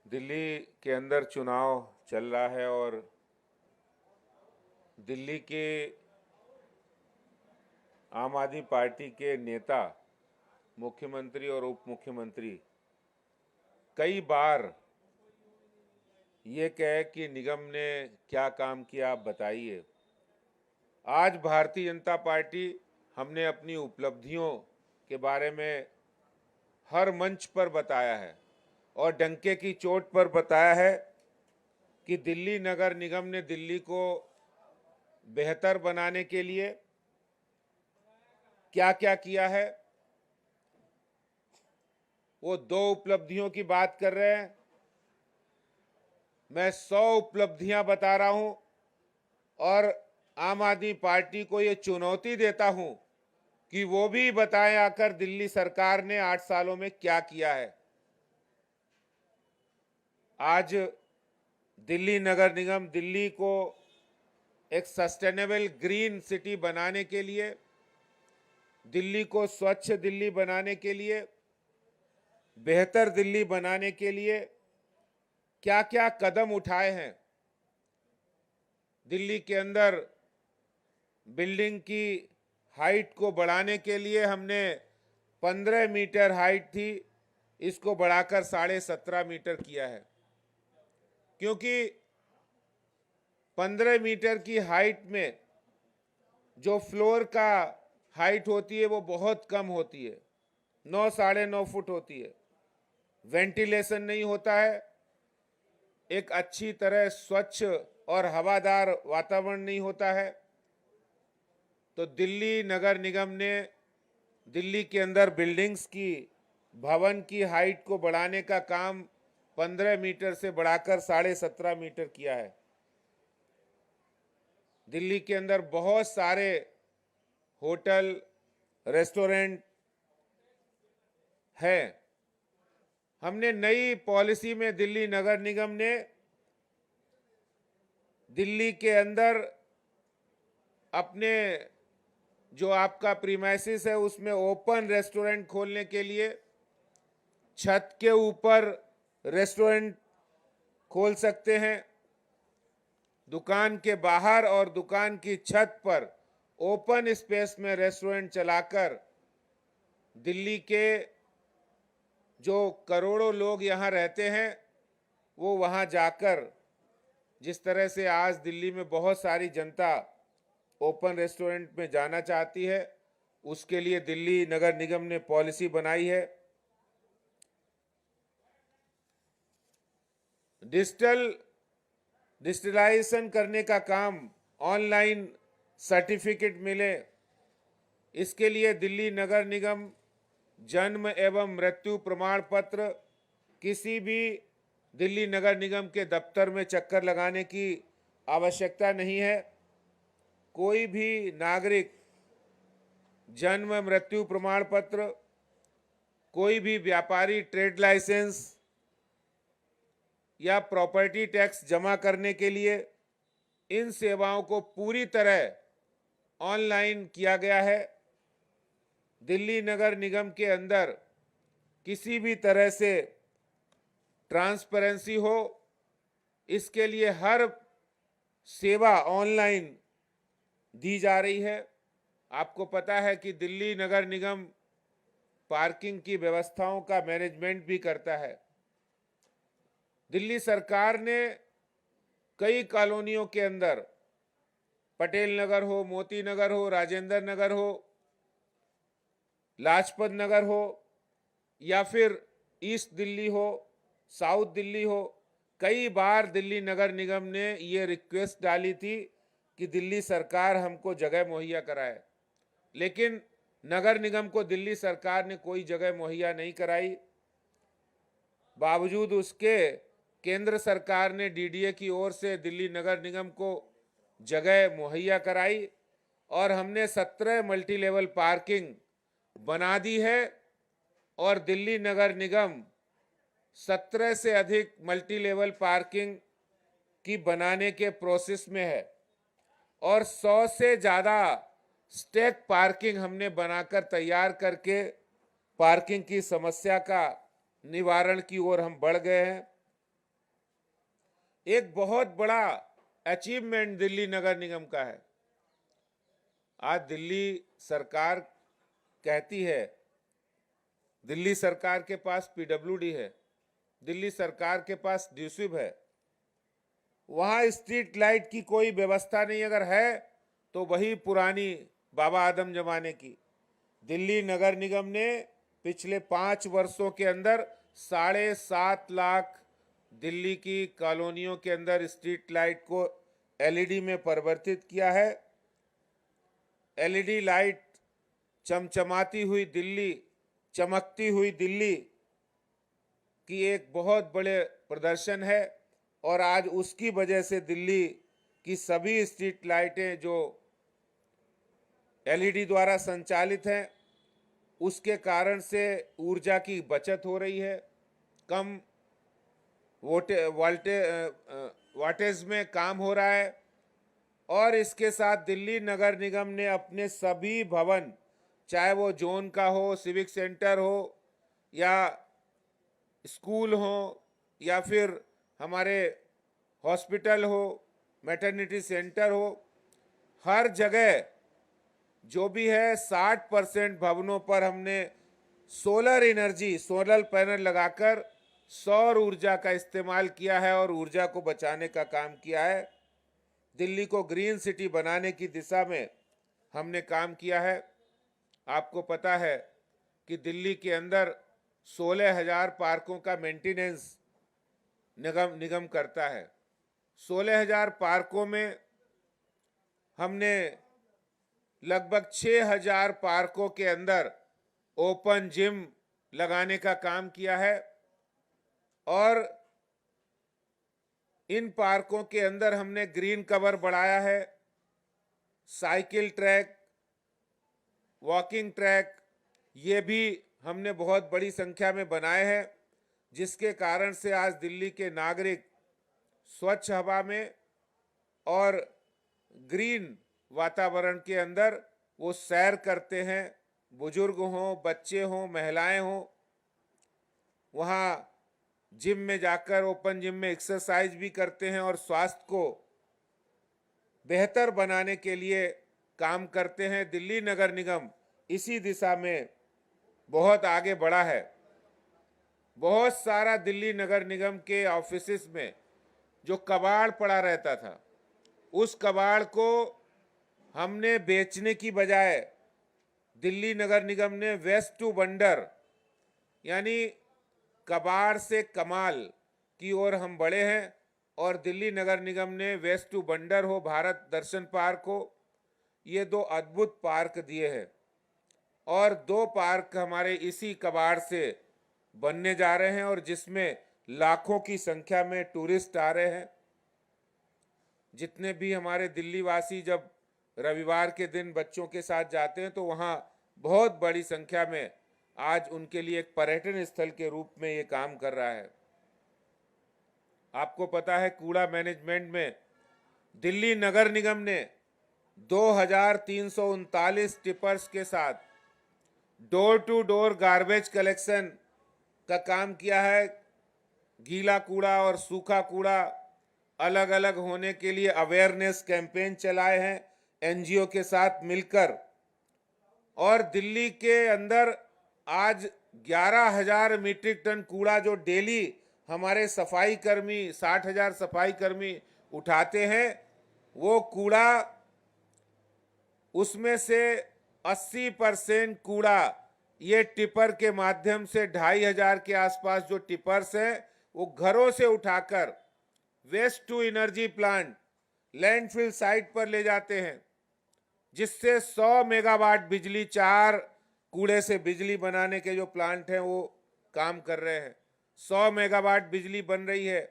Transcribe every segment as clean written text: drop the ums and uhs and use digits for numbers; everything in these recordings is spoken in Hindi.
दिल्ली के अंदर चुनाव चल रहा है और दिल्ली के आम आदमी पार्टी के नेता, मुख्यमंत्री और उप मुख्यमंत्री कई बार ये कहे कि निगम ने क्या काम किया, आप बताइए। आज भारतीय जनता पार्टी हमने अपनी उपलब्धियों के बारे में हर मंच पर बताया है और डंके की चोट पर बताया है कि दिल्ली नगर निगम ने दिल्ली को बेहतर बनाने के लिए क्या क्या किया है। वो 2 उपलब्धियों की बात कर रहे हैं, मैं 100 उपलब्धियां बता रहा हूं और आम आदमी पार्टी को ये चुनौती देता हूं कि वो भी बताएं आकर दिल्ली सरकार ने 8 सालों में क्या किया है। आज दिल्ली नगर निगम दिल्ली को एक सस्टेनेबल ग्रीन सिटी बनाने के लिए, दिल्ली को स्वच्छ दिल्ली बनाने के लिए, बेहतर दिल्ली बनाने के लिए क्या क्या कदम उठाए हैं। दिल्ली के अंदर बिल्डिंग की हाइट को बढ़ाने के लिए हमने 15 मीटर हाइट थी, इसको बढ़ाकर 17.5 मीटर किया है, क्योंकि 15 मीटर की हाइट में जो फ्लोर का हाइट होती है वो बहुत कम होती है, 9 साढ़े 9 फुट होती है। वेंटिलेशन नहीं होता है, एक अच्छी तरह स्वच्छ और हवादार वातावरण नहीं होता है। तो दिल्ली नगर निगम ने दिल्ली के अंदर बिल्डिंग्स की, भवन की हाइट को बढ़ाने का काम 15 मीटर से बढ़ाकर 17.5 मीटर किया है। दिल्ली के अंदर बहुत सारे होटल, रेस्टोरेंट हैं। हमने नई पॉलिसी में दिल्ली नगर निगम ने दिल्ली के अंदर अपने जो आपका प्रीमाइसिस है उसमें ओपन रेस्टोरेंट खोलने के लिए छत के ऊपर रेस्टोरेंट खोल सकते हैं, दुकान के बाहर और दुकान की छत पर ओपन स्पेस में रेस्टोरेंट चलाकर दिल्ली के जो करोड़ों लोग यहाँ रहते हैं वो वहाँ जाकर, जिस तरह से आज दिल्ली में बहुत सारी जनता ओपन रेस्टोरेंट में जाना चाहती है, उसके लिए दिल्ली नगर निगम ने पॉलिसी बनाई है। डिजिटलाइजेशन करने का काम, ऑनलाइन सर्टिफिकेट मिले, इसके लिए दिल्ली नगर निगम जन्म एवं मृत्यु प्रमाण पत्र किसी भी दिल्ली नगर निगम के दफ्तर में चक्कर लगाने की आवश्यकता नहीं है। कोई भी नागरिक जन्म मृत्यु प्रमाण पत्र, कोई भी व्यापारी ट्रेड लाइसेंस या प्रॉपर्टी टैक्स जमा करने के लिए इन सेवाओं को पूरी तरह ऑनलाइन किया गया है। दिल्ली नगर निगम के अंदर किसी भी तरह से ट्रांसपेरेंसी हो, इसके लिए हर सेवा ऑनलाइन दी जा रही है। आपको पता है कि दिल्ली नगर निगम पार्किंग की व्यवस्थाओं का मैनेजमेंट भी करता है। दिल्ली सरकार ने कई कॉलोनियों के अंदर, पटेल नगर हो, मोती नगर हो, राजेंद्र नगर हो, लाजपत नगर हो या फिर ईस्ट दिल्ली हो, साउथ दिल्ली हो, कई बार दिल्ली नगर निगम ने ये रिक्वेस्ट डाली थी कि दिल्ली सरकार हमको जगह मुहैया कराए, लेकिन नगर निगम को दिल्ली सरकार ने कोई जगह मुहैया नहीं कराई। बावजूद उसके केंद्र सरकार ने डीडीए की ओर से दिल्ली नगर निगम को जगह मुहैया कराई और हमने 17 मल्टी लेवल पार्किंग बना दी है और दिल्ली नगर निगम 17 से अधिक मल्टी लेवल पार्किंग की बनाने के प्रोसेस में है और 100 से ज़्यादा स्टैक पार्किंग हमने बनाकर तैयार करके पार्किंग की समस्या का निवारण की ओर हम बढ़ गए हैं। एक बहुत बड़ा अचीवमेंट दिल्ली नगर निगम का है। आज दिल्ली सरकार कहती है, दिल्ली सरकार के पास पीडब्ल्यूडी है, दिल्ली सरकार के पास ड्यूसिब है, वहां स्ट्रीट लाइट की कोई व्यवस्था नहीं, अगर है तो वही पुरानी बाबा आदम जमाने की। दिल्ली नगर निगम ने पिछले 5 वर्षों के अंदर 7.5 लाख दिल्ली की कॉलोनियों के अंदर स्ट्रीट लाइट को एलईडी में परिवर्तित किया है। एलईडी लाइट चमचमाती हुई दिल्ली, चमकती हुई दिल्ली की एक बहुत बड़े प्रदर्शन है और आज उसकी वजह से दिल्ली की सभी स्ट्रीट लाइटें जो एलईडी द्वारा संचालित हैं, उसके कारण से ऊर्जा की बचत हो रही है, कम वाटेज में काम हो रहा है। और इसके साथ दिल्ली नगर निगम ने अपने सभी भवन, चाहे वो जोन का हो, सिविक सेंटर हो या स्कूल हो या फिर हमारे हॉस्पिटल हो, मैटरनिटी सेंटर हो, हर जगह जो भी है 60% भवनों पर हमने सोलर एनर्जी, सोलर पैनल लगाकर सौर ऊर्जा का इस्तेमाल किया है और ऊर्जा को बचाने का काम किया है। दिल्ली को ग्रीन सिटी बनाने की दिशा में हमने काम किया है। आपको पता है कि दिल्ली के अंदर 16,000 पार्कों का मेंटेनेंस निगम करता है। 16,000 पार्कों में हमने लगभग 6,000 पार्कों के अंदर ओपन जिम लगाने का काम किया है और इन पार्कों के अंदर हमने ग्रीन कवर बढ़ाया है, साइकिल ट्रैक, वॉकिंग ट्रैक, ये भी हमने बहुत बड़ी संख्या में बनाए हैं, जिसके कारण से आज दिल्ली के नागरिक स्वच्छ हवा में और ग्रीन वातावरण के अंदर वो सैर करते हैं। बुजुर्ग हों, बच्चे हों, महिलाएं हों, वहाँ जिम में जाकर, ओपन जिम में एक्सरसाइज भी करते हैं और स्वास्थ्य को बेहतर बनाने के लिए काम करते हैं। दिल्ली नगर निगम इसी दिशा में बहुत आगे बढ़ा है। बहुत सारा दिल्ली नगर निगम के ऑफिसेस में जो कबाड़ पड़ा रहता था, उस कबाड़ को हमने बेचने की बजाय दिल्ली नगर निगम ने वेस्ट टू वंडर, यानी कबाड़ से कमाल की ओर हम बढ़े हैं और दिल्ली नगर निगम ने वेस्ट टू वंडर हो, भारत दर्शन पार्क हो, ये 2 अद्भुत पार्क दिए हैं और 2 पार्क हमारे इसी कबाड़ से बनने जा रहे हैं और जिसमें लाखों की संख्या में टूरिस्ट आ रहे हैं। जितने भी हमारे दिल्ली वासी जब रविवार के दिन बच्चों के साथ जाते हैं तो वहाँ बहुत बड़ी संख्या में आज उनके लिए एक पर्यटन स्थल के रूप में ये काम कर रहा है। आपको पता है कूड़ा मैनेजमेंट में दिल्ली नगर निगम ने 2,339 टिपर्स के साथ door to door garbage collection का काम किया है। गीला कूड़ा और सूखा कूड़ा अलग अलग होने के लिए अवेयरनेस कैंपेन चलाए हैं एनजीओ के साथ मिलकर और दिल्ली के अंदर आज 11,000 मीट्रिक टन कूड़ा जो डेली हमारे सफाई कर्मी, 60,000 सफाई कर्मी उठाते हैं, वो कूड़ा, उसमें से 80% कूड़ा ये टिपर के माध्यम से 2,500 के आसपास जो टिपर्स हैं वो घरों से उठाकर waste to energy plant, landfill site पर ले जाते हैं, जिससे 100 मेगावाट बिजली, 4 कूड़े से बिजली बनाने के जो प्लांट हैं वो काम कर रहे हैं। 100 मेगावाट बिजली बन रही है।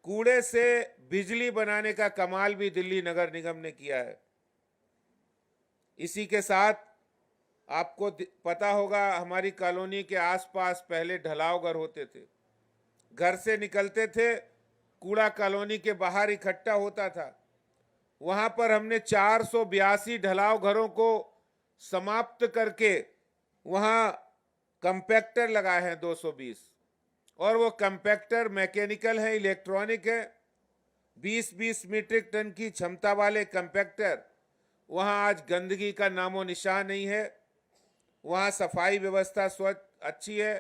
कूड़े से बिजली बनाने का कमाल भी दिल्ली नगर निगम ने किया है। इसी के साथ आपको पता होगा हमारी कॉलोनी के आसपास पहले ढलाव घर होते थे। घर से निकलते थे, कूड़ा कॉलोनी के बाहर इकट्ठा होता था। वहां पर हमने 482 ढलाव घरों को समाप्त करके वहां कंपैक्टर लगाए हैं 220, और वो कंपैक्टर मैकेनिकल है, इलेक्ट्रॉनिक है, 20-20 मीट्रिक टन की क्षमता वाले कंपैक्टर, वहां आज गंदगी का नामो निशान नहीं है। वहां सफाई व्यवस्था स्वच्छ अच्छी है।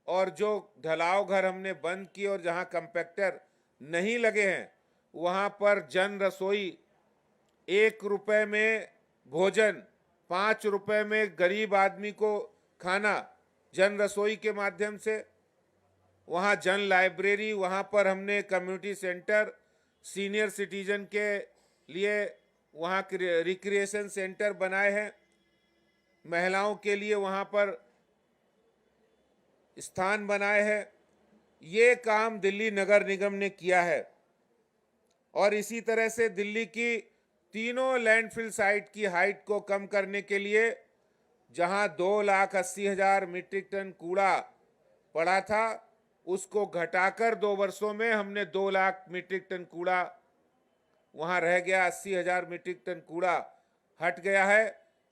और जो ढलाव घर हमने बंद किए और जहां कंपैक्टर नहीं लगे हैं, वहां पर जन रसोई 1 रुपए में भोजन, 5 रुपए में गरीब आदमी को खाना, जन रसोई के माध्यम से। वहाँ जन लाइब्रेरी, वहाँ पर हमने कम्युनिटी सेंटर, सीनियर सिटीजन के लिए वहाँ रिक्रिएशन सेंटर बनाए हैं। महिलाओं के लिए वहाँ पर स्थान बनाए हैं। ये काम दिल्ली नगर निगम ने किया है। और इसी तरह से दिल्ली की तीनों लैंडफिल साइट की हाइट को कम करने के लिए, जहां 2,80,000 मीट्रिक टन कूड़ा पड़ा था, उसको घटाकर 2 वर्षों में हमने 2 लाख मीट्रिक टन कूड़ा वहां रह गया। 80,000 मीट्रिक टन कूड़ा हट गया है।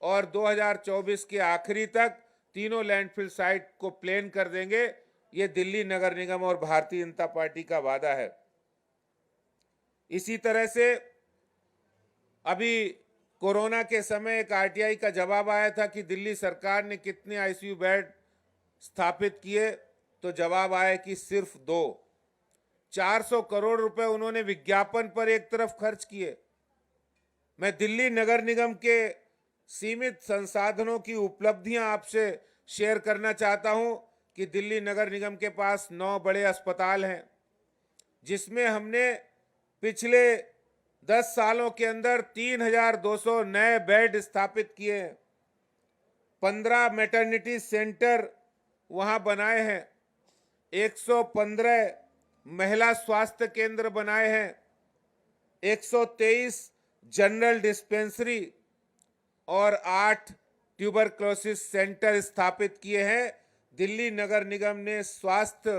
और 2024 के आखिरी तक तीनों लैंडफिल साइट को प्लेन कर देंगे। ये दिल्ली नगर निगम और भारतीय जनता पार्टी का वादा है। इसी तरह से अभी कोरोना के समय एक आरटीआई का जवाब आया था कि दिल्ली सरकार ने कितने आईसीयू बेड स्थापित किए, तो जवाब आया कि सिर्फ 2। 400 करोड़ रुपए उन्होंने विज्ञापन पर एक तरफ खर्च किए। मैं दिल्ली नगर निगम के सीमित संसाधनों की उपलब्धियां आपसे शेयर करना चाहता हूं कि दिल्ली नगर निगम के पास 9 बड़े अस्पताल हैं, जिसमें हमने पिछले 10 सालों के अंदर 3,200 नए बेड स्थापित किए हैं। 15 मैटरनिटी सेंटर वहां बनाए हैं। 115 महिला स्वास्थ्य केंद्र बनाए हैं। 123 जनरल डिस्पेंसरी और 8 ट्यूबरक्लोसिस सेंटर स्थापित किए हैं। दिल्ली नगर निगम ने स्वास्थ्य,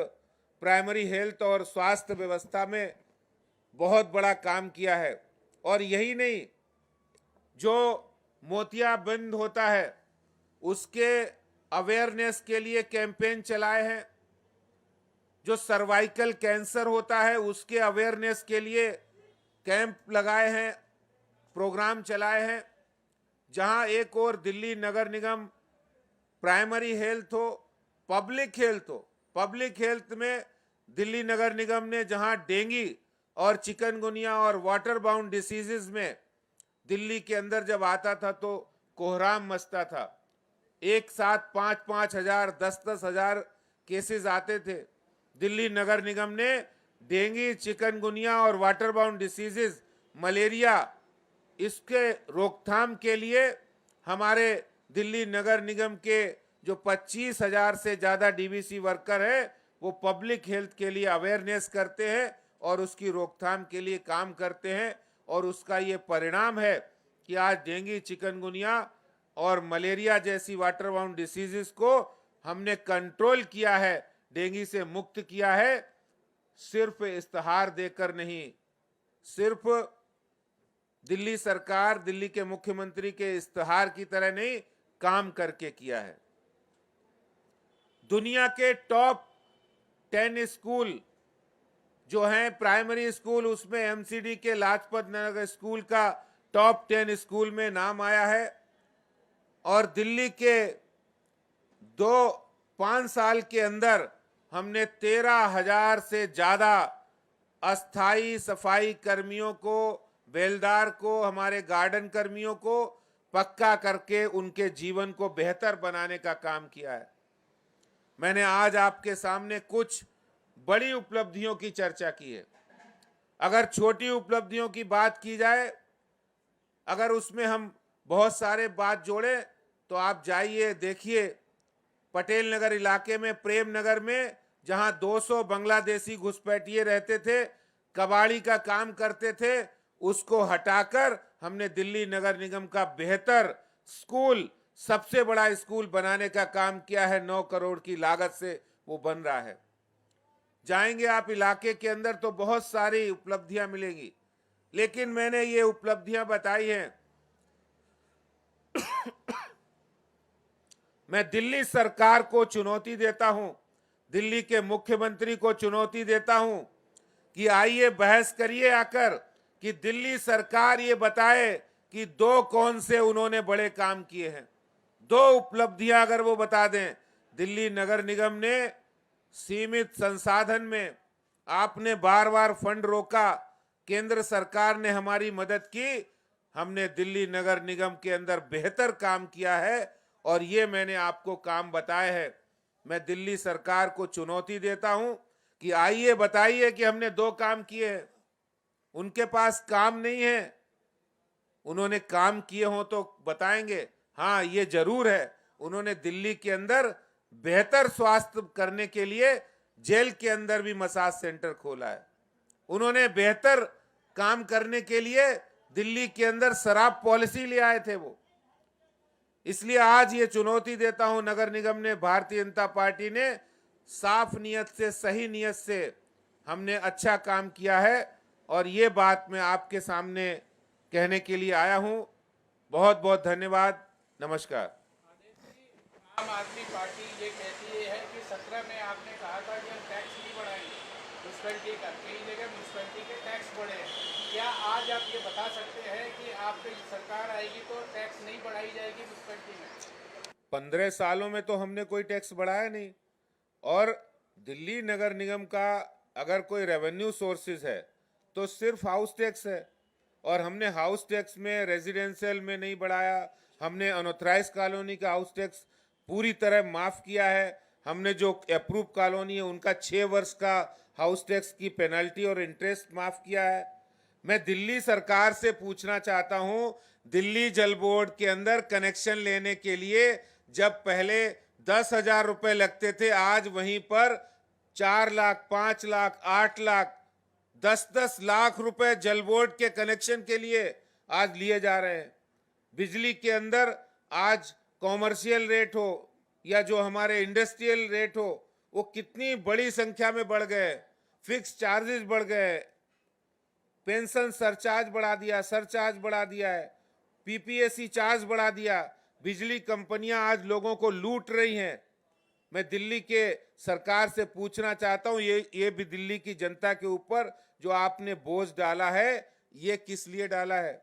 प्राइमरी हेल्थ और स्वास्थ्य व्यवस्था में बहुत बड़ा काम किया है। और यही नहीं, जो मोतियाबिंद होता है उसके अवेयरनेस के लिए कैंपेन चलाए हैं। जो सर्वाइकल कैंसर होता है उसके अवेयरनेस के लिए कैंप लगाए हैं, प्रोग्राम चलाए हैं। जहां एक और दिल्ली नगर निगम प्राइमरी हेल्थ हो, पब्लिक हेल्थ हो, पब्लिक हेल्थ में दिल्ली नगर निगम ने जहां डेंगू और चिकनगुनिया और वाटर बाउंड डिसीजेज में दिल्ली के अंदर जब आता था तो कोहराम मचता था। एक साथ 5-5 हजार, 10-10 हजार केसेस आते थे। दिल्ली नगर निगम ने डेंगू, चिकनगुनिया और वाटर बाउंड डिसीजेज, मलेरिया, इसके रोकथाम के लिए हमारे दिल्ली नगर निगम के जो 25,000 से ज्यादा डीवीसी वर्कर है, वो पब्लिक हेल्थ के लिए अवेयरनेस करते हैं और उसकी रोकथाम के लिए काम करते हैं। और उसका ये परिणाम है कि आज डेंगू, चिकनगुनिया और मलेरिया जैसी वाटर बाउंड डिसीजेस को हमने कंट्रोल किया है, डेंगू से मुक्त किया है। सिर्फ इस्तेहार देकर नहीं, सिर्फ दिल्ली सरकार, दिल्ली के मुख्यमंत्री के इस्तेहार की तरह नहीं, काम करके किया है। दुनिया के टॉप 10 स्कूल जो हैं प्राइमरी स्कूल, उसमें एमसीडी के लाजपत नगर स्कूल का टॉप 10 स्कूल में नाम आया है। और दिल्ली के 5 साल के अंदर हमने 13,000 से ज्यादा अस्थाई सफाई कर्मियों को, बेलदार को, हमारे गार्डन कर्मियों को पक्का करके उनके जीवन को बेहतर बनाने का काम किया है। मैंने आज आपके सामने कुछ बड़ी उपलब्धियों की चर्चा की है। अगर छोटी उपलब्धियों की बात की जाए, अगर उसमें हम बहुत सारे बात जोड़े, तो आप जाइए देखिए, पटेल नगर इलाके में, प्रेम नगर में, जहां 200 बांग्लादेशी घुसपैठिए रहते थे, कबाड़ी का काम करते थे, उसको हटाकर हमने दिल्ली नगर निगम का बेहतर स्कूल, सबसे बड़ा स्कूल बनाने का काम किया है। 9 करोड़ की लागत से वो बन रहा है। जाएंगे आप इलाके के अंदर तो बहुत सारी उपलब्धियां मिलेंगी, लेकिन मैंने ये उपलब्धियां बताई हैं। मैं दिल्ली सरकार को चुनौती देता हूं, दिल्ली के मुख्यमंत्री को चुनौती देता हूं कि आइए बहस करिए आकर कि दिल्ली सरकार ये बताए कि दो कौन से उन्होंने बड़े काम किए हैं, दो उपलब्धियां अगर वो बता दें। दिल्ली नगर निगम ने सीमित संसाधन में, आपने बार बार फंड रोका, केंद्र सरकार ने हमारी मदद की, हमने दिल्ली नगर निगम के अंदर बेहतर काम किया है और ये मैंने आपको काम बताए हैं। मैं दिल्ली सरकार को चुनौती देता हूं कि आइए बताइए कि हमने दो काम किए हैं। उनके पास काम नहीं है, उन्होंने काम किए हों तो बताएंगे। हाँ, ये जरूर है, उन्होंने दिल्ली के अंदर बेहतर स्वास्थ्य करने के लिए जेल के अंदर भी मसाज सेंटर खोला है। उन्होंने बेहतर काम करने के लिए दिल्ली के अंदर शराब पॉलिसी ले आए थे वो। इसलिए आज ये चुनौती देता हूं नगर निगम ने, भारतीय जनता पार्टी ने साफ नियत से, सही नियत से हमने अच्छा काम किया है और ये बात मैं आपके सामने कहने के लिए आया हूं। बहुत बहुत धन्यवाद। नमस्कार। आम आदमी पार्टी ये कहती है कि 17 में आपने कहा था कि हम टैक्स नहीं बढ़ाएंगे म्यूनसिपैलिटी का, कई जगह म्यूनसिपैलिटी के टैक्स बढ़े हैं। क्या आज आप ये बता सकते हैं कि आपकी सरकार आएगी तो टैक्स नहीं बढ़ाई जाएगी म्यूनसिपैलिटी में? 15 सालों में तो हमने कोई टैक्स बढ़ाया नहीं। और दिल्ली नगर निगम का अगर कोई रेवेन्यू सोर्सेज है तो सिर्फ हाउस टैक्स है, और हमने हाउस टैक्स में रेजिडेंशियल में नहीं बढ़ाया। हमने अनऑथराइज कॉलोनी का हाउस टैक्स पूरी तरह माफ किया है। हमने जो अप्रूव कॉलोनी है उनका 6 वर्ष का हाउस टैक्स की पेनल्टी और इंटरेस्ट माफ किया है। मैं दिल्ली सरकार से पूछना चाहता हूं, दिल्ली जल बोर्ड के अंदर कनेक्शन लेने के लिए जब पहले 10,000 रुपए लगते थे, आज वहीं पर 4 लाख, 5 लाख, 8 लाख, 10-10 लाख रुपए जल बोर्ड के कनेक्शन के लिए आज लिए जा रहे हैं। बिजली के अंदर आज कॉमर्शियल रेट हो या जो हमारे इंडस्ट्रियल रेट हो, वो कितनी बड़ी संख्या में बढ़ गए। फिक्स चार्जेस बढ़ गए, पेंशन सरचार्ज बढ़ा दिया, सरचार्ज बढ़ा दिया है, पीपीएसी चार्ज बढ़ा दिया। बिजली कंपनियां आज लोगों को लूट रही हैं। मैं दिल्ली के सरकार से पूछना चाहता हूं, ये भी दिल्ली की जनता के ऊपर जो आपने बोझ डाला है, ये किस लिए डाला है?